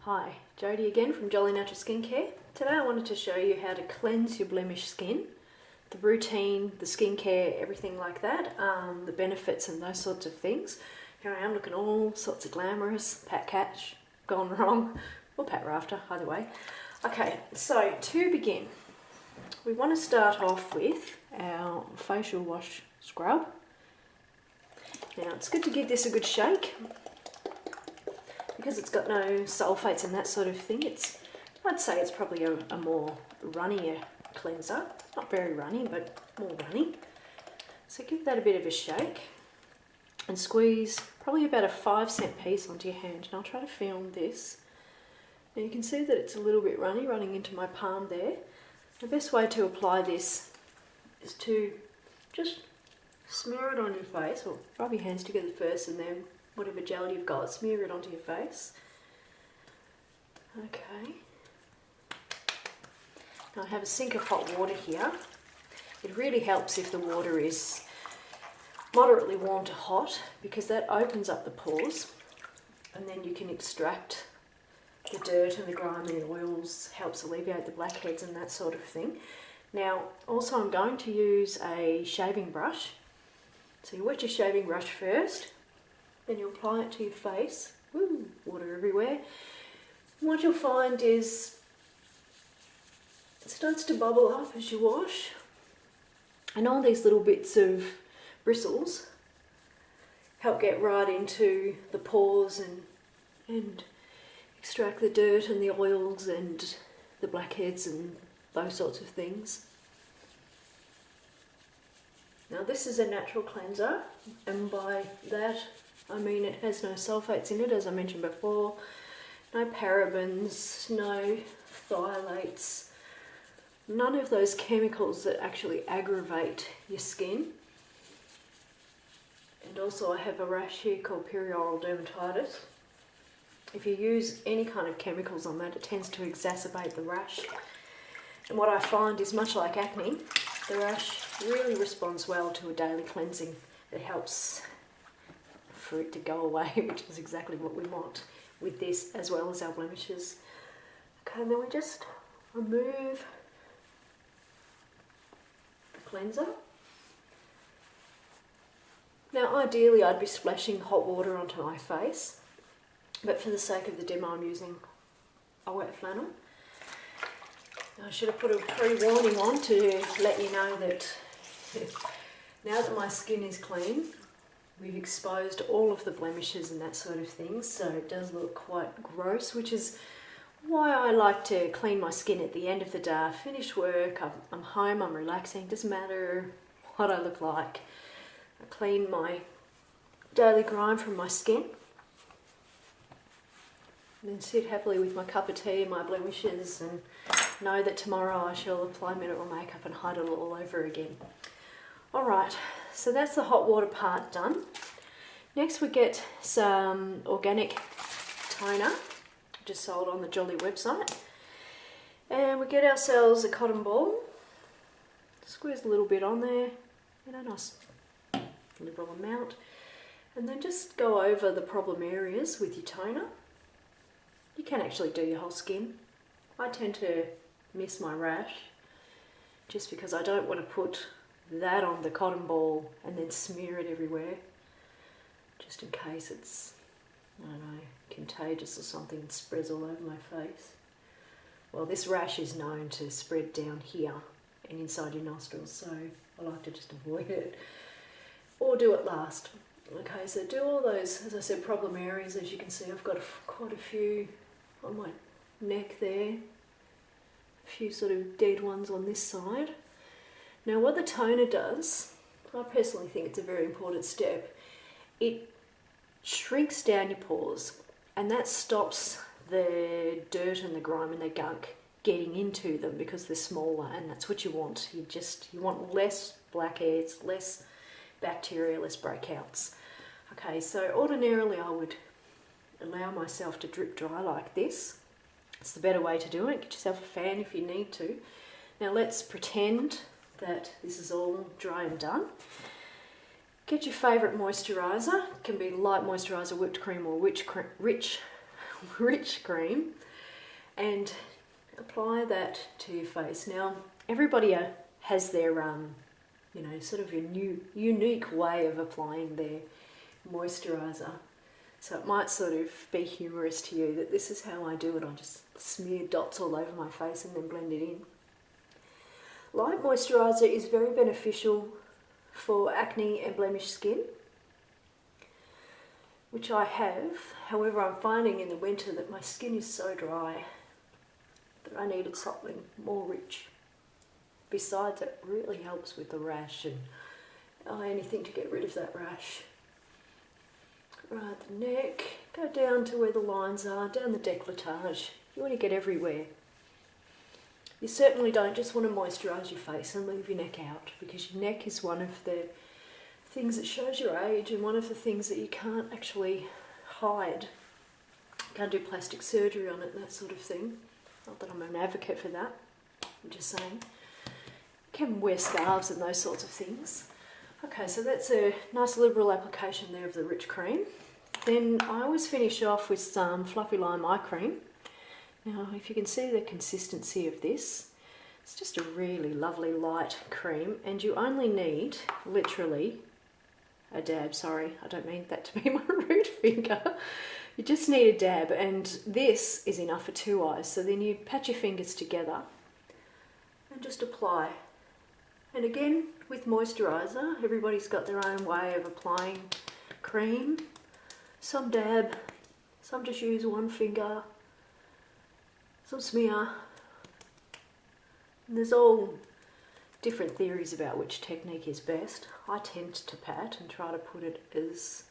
Hi, Jodie again from Jolly Natural Skincare. Today I wanted to show you how to cleanse your blemished skin. The routine, the skincare, everything like that, the benefits and those sorts of things. Here I am looking all sorts of glamorous, Pat Catch, gone wrong, or Pat Rafter, either way. Okay, so to begin, we want to start off with our facial wash scrub. Now it's good to give this a good shake. Because it's got no sulfates and that sort of thing, I'd say it's probably a more runnier cleanser. Not very runny, but more runny. So give that a bit of a shake and squeeze probably about a 5-cent piece onto your hand. And I'll try to film this. Now you can see that it's a little bit runny, running into my palm there. The best way to apply this is to just smear it on your face, or rub your hands together first and then whatever gel you've got, smear it onto your face. Okay. Now I have a sink of hot water here. It really helps if the water is moderately warm to hot, because that opens up the pores and then you can extract the dirt and the grime and the oils, helps alleviate the blackheads and that sort of thing. Now also I'm going to use a shaving brush. So you wet your shaving brush first, then you apply it to your face. Woo, water everywhere. And what you'll find is it starts to bubble up as you wash, and all these little bits of bristles help get right into the pores and extract the dirt and the oils and the blackheads and those sorts of things. Now this is a natural cleanser, and by that I mean it has no sulfates in it, as I mentioned before, no parabens, no phthalates, none of those chemicals that actually aggravate your skin. And also I have a rash here called perioral dermatitis. If you use any kind of chemicals on that, it tends to exacerbate the rash. And what I find is, much like acne, the rash really responds well to a daily cleansing. It helps for it to go away, which is exactly what we want with this, as well as our blemishes. Okay, and then we just remove the cleanser. Now ideally I'd be splashing hot water onto my face, but for the sake of the demo I'm using a wet flannel. Now I should have put a pre-warning on to let you know that now that my skin is clean, we've exposed all of the blemishes and that sort of thing, so it does look quite gross, which is why I like to clean my skin at the end of the day. I finished work, I'm home, I'm relaxing, doesn't matter what I look like. I clean my daily grime from my skin, and then sit happily with my cup of tea and my blemishes and know that tomorrow I shall apply mineral makeup and hide it all over again. Alright, so that's the hot water part done. Next we get some organic toner, just sold on the Jolly website. And we get ourselves a cotton ball, squeeze a little bit on there, nice liberal amount. And then just go over the problem areas with your toner. You can actually do your whole skin. I tend to miss my rash, just because I don't want to put that on the cotton ball and then smear it everywhere, just in case it's, I don't know, contagious or something and spreads all over my face. Well, this rash is known to spread down here and inside your nostrils, so I like to just avoid it or do it last. Okay, so do all those, as I said, problem areas. As you can see, I've got quite a few on my neck there, a few sort of dead ones on this side. Now what the toner does, I personally think it's a very important step, it shrinks down your pores, and that stops the dirt and the grime and the gunk getting into them because they're smaller, and that's what you want. You want less blackheads, less bacteria, less breakouts. Okay, so ordinarily I would allow myself to drip dry like this. It's the better way to do it. Get yourself a fan if you need to. Now let's pretend that this is all dry and done. Get your favourite moisturiser. It can be light moisturiser, whipped cream, or rich rich cream and apply that to your face. Now, everybody has their, you know, sort of a unique way of applying their moisturiser. So it might sort of be humorous to you that this is how I do it. I just smear dots all over my face and then blend it in. Light moisturiser is very beneficial for acne and blemish skin, which I have. However, I'm finding in the winter that my skin is so dry that I needed something more rich. Besides, it really helps with the rash and anything to get rid of that rash. Right, the neck, go down to where the lines are, down the décolletage. You want to get everywhere. You certainly don't just want to moisturise your face and leave your neck out, because your neck is one of the things that shows your age and one of the things that you can't actually hide. You can't do plastic surgery on it and that sort of thing. Not that I'm an advocate for that, I'm just saying. You can wear scarves and those sorts of things. Okay, so that's a nice liberal application there of the rich cream. Then I always finish off with some Fluffy Lime eye cream. Now, if you can see the consistency of this, it's just a really lovely light cream, and you only need literally a dab. Sorry, I don't mean that to be my rude finger. You just need a dab, and this is enough for 2 eyes. So then you pat your fingers together and just apply. And again, with moisturiser, everybody's got their own way of applying cream. Some dab, some just use one finger, some smear. And there's all different theories about which technique is best. I tend to pat and try to put it as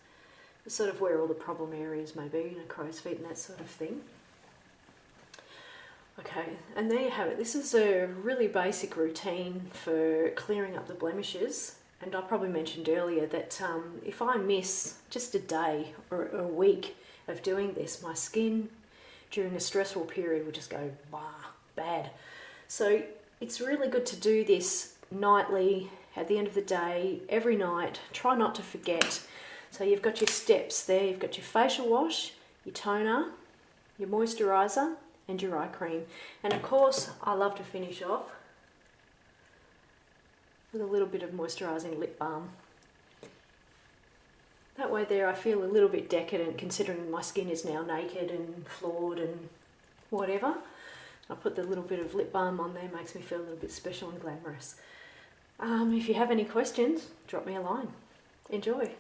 sort of where all the problem areas may be, you know, crow's feet and that sort of thing. Okay, and there you have it. This is a really basic routine for clearing up the blemishes. And I probably mentioned earlier that if I miss just a day or a week of doing this, my skin during a stressful period would just go bad. So it's really good to do this nightly, at the end of the day, every night. Try not to forget. So you've got your steps there. You've got your facial wash, your toner, your moisturiser, and your eye cream. And of course, I love to finish off with a little bit of moisturising lip balm. That way there I feel a little bit decadent, considering my skin is now naked and flawed and whatever. I put the little bit of lip balm on there, makes me feel a little bit special and glamorous. If you have any questions, drop me a line. Enjoy.